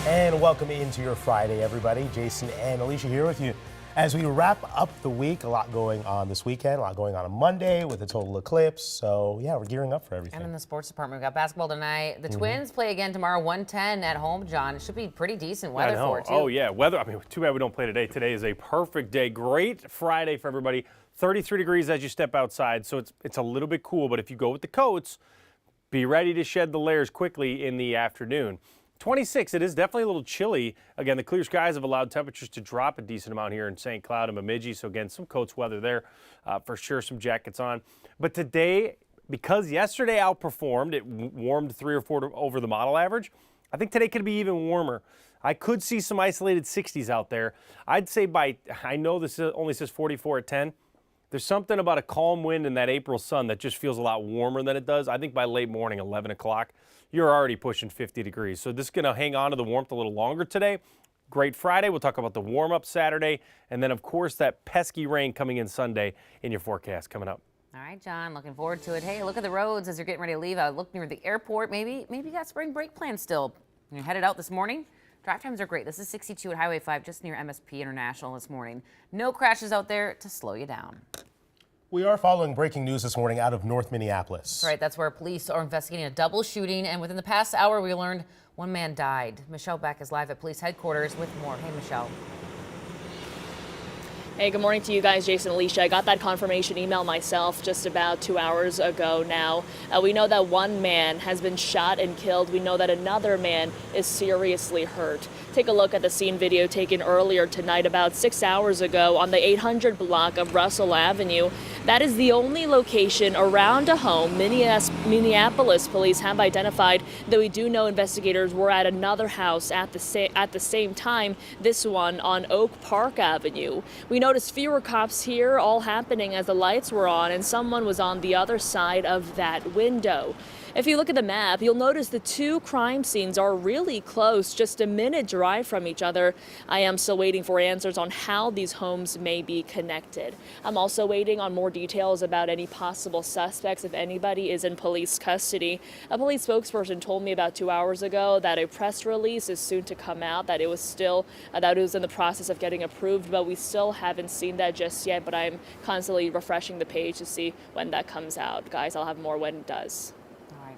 And welcome into your Friday, everybody. Jason and Alicia here with you as we wrap up the week. A lot going on this weekend, a lot going on Monday with the total eclipse. So, yeah, we're gearing up for everything. And in the sports department, we've got basketball tonight. The Twins play again tomorrow, 1:10 at home, John. It should be pretty decent weather for it, too. Oh, yeah, weather. I mean, too bad we don't play today. Today is a perfect day. Great Friday for everybody. 33 degrees as you step outside, so it's a little bit cool. But if you go with the coats, be ready to shed the layers quickly in the afternoon. 26, it is definitely a little chilly. Again, the clear skies have allowed temperatures to drop a decent amount here in St. Cloud and Bemidji. So, again, some coats weather there for sure, some jackets on. But today, because yesterday outperformed, it warmed 3 or 4 over the model average, I think today could be even warmer. I could see some isolated 60s out there. I'd say I know this only says 44 at 10. There's something about a calm wind and that April sun that just feels a lot warmer than it does. I think by late morning, 11 o'clock, you're already pushing 50 degrees. So this is going to hang on to the warmth a little longer today. Great Friday. We'll talk about the warm-up Saturday. And then, of course, that pesky rain coming in Sunday in your forecast coming up. All right, John, looking forward to it. Hey, look at the roads as you're getting ready to leave. I looked near the airport. Maybe you got spring break plans still. You're headed out this morning. Drive times are great. This is 62 at Highway 5, just near MSP International this morning. No crashes out there to slow you down. We are following breaking news this morning out of North Minneapolis. That's right. That's where police are investigating a double shooting. And within the past hour, we learned one man died. Michelle Beck is live at police headquarters with more. Hey, Michelle. Hey, good morning to you guys, Jason, Alicia. I got that confirmation email myself just about 2 hours ago now. We know that one man has been shot and killed. We know that another man is seriously hurt. Take a look at the scene video taken earlier tonight about 6 hours ago on the 800 block of Russell Avenue. That is the only location around a home Minneapolis police have identified, though we do know investigators were at another house at the same time, this one on Oak Park Avenue. We noticed fewer cops here, all happening as the lights were on and someone was on the other side of that window. If you look at the map, you'll notice the two crime scenes are really close, just a minute drive from each other. I am still waiting for answers on how these homes may be connected. I'm also waiting on more details about any possible suspects if anybody is in police custody. A police spokesperson told me about 2 hours ago that a press release is soon to come out, that it was in the process of getting approved, but we still haven't seen that just yet. But I'm constantly refreshing the page to see when that comes out. Guys, I'll have more when it does.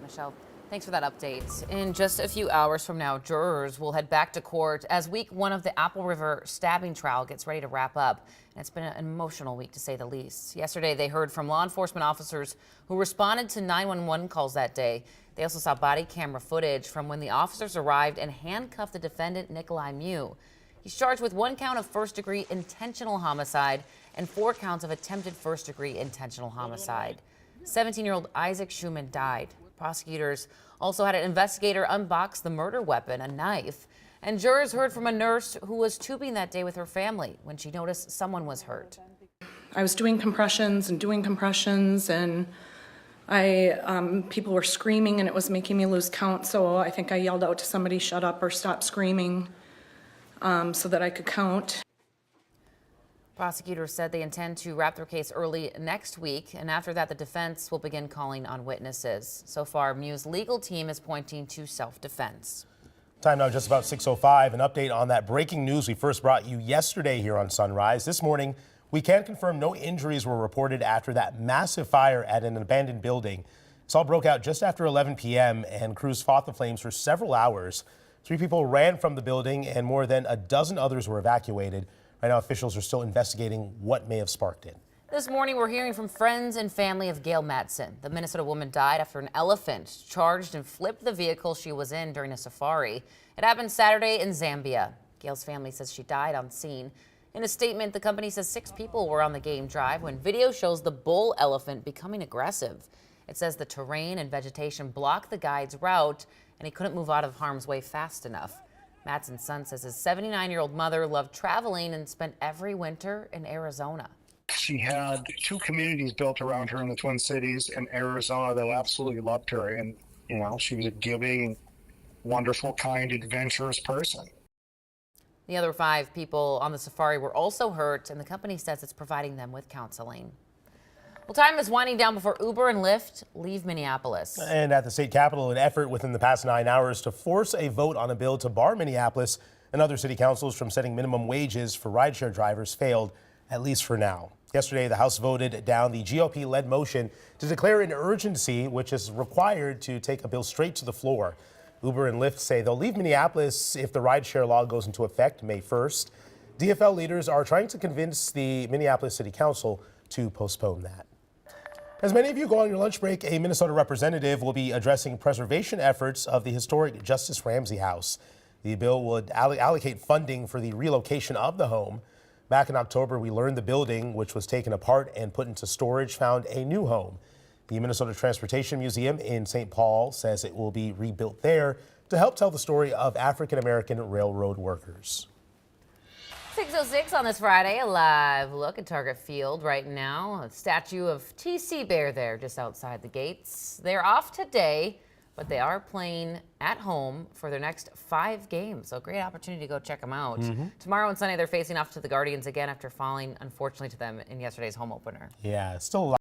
Michelle, thanks for that update. In just a few hours from now, jurors will head back to court as week one of the Apple River stabbing trial gets ready to wrap up. And it's been an emotional week, to say the least. Yesterday, they heard from law enforcement officers who responded to 911 calls that day. They also saw body camera footage from when the officers arrived and handcuffed the defendant, Nikolai Mew. He's charged with 1 count of first-degree intentional homicide and 4 counts of attempted first-degree intentional homicide. 17-year-old Isaac Schumann died. Prosecutors also had an investigator unbox the murder weapon, a knife. And jurors heard from a nurse who was tubing that day with her family when she noticed someone was hurt. I was doing compressions, and people were screaming, and it was making me lose count. So I think I yelled out to somebody, "Shut up" or "Stop screaming," so that I could count. Prosecutors said they intend to wrap their case early next week, and after that, the defense will begin calling on witnesses. So far, Mew's legal team is pointing to self-defense. Time now just about 6:05. An update on that breaking news we first brought you yesterday here on Sunrise. This morning, we can confirm no injuries were reported after that massive fire at an abandoned building. This all broke out just after 11 p.m. and crews fought the flames for several hours. 3 people ran from the building and more than a dozen others were evacuated. Right now, officials are still investigating what may have sparked it. This morning, we're hearing from friends and family of Gail Matson. The Minnesota woman died after an elephant charged and flipped the vehicle she was in during a safari. It happened Saturday in Zambia. Gail's family says she died on scene. In a statement, the company says 6 people were on the game drive when video shows the bull elephant becoming aggressive. It says the terrain and vegetation blocked the guide's route and he couldn't move out of harm's way fast enough. Matson's son says his 79-year-old mother loved traveling and spent every winter in Arizona. She had 2 communities built around her in the Twin Cities and Arizona that absolutely loved her. And, she was a giving, wonderful, kind, adventurous person. The other 5 people on the safari were also hurt, and the company says it's providing them with counseling. Well, time is winding down before Uber and Lyft leave Minneapolis. And at the state capitol, an effort within the past 9 hours to force a vote on a bill to bar Minneapolis and other city councils from setting minimum wages for rideshare drivers failed, at least for now. Yesterday, the House voted down the GOP-led motion to declare an urgency, which is required to take a bill straight to the floor. Uber and Lyft say they'll leave Minneapolis if the rideshare law goes into effect May 1st. DFL leaders are trying to convince the Minneapolis City Council to postpone that. As many of you go on your lunch break, a Minnesota representative will be addressing preservation efforts of the historic Justice Ramsey House. The bill would allocate funding for the relocation of the home. Back in October, we learned the building, which was taken apart and put into storage, found a new home. The Minnesota Transportation Museum in St. Paul says it will be rebuilt there to help tell the story of African-American railroad workers. 6:06 on this Friday, a live look at Target Field right now. A statue of T.C. Bear there just outside the gates. They're off today, but they are playing at home for their next 5 games. So great opportunity to go check them out. Tomorrow and Sunday, they're facing off to the Guardians again after falling, unfortunately, to them in yesterday's home opener. Yeah, still a lot.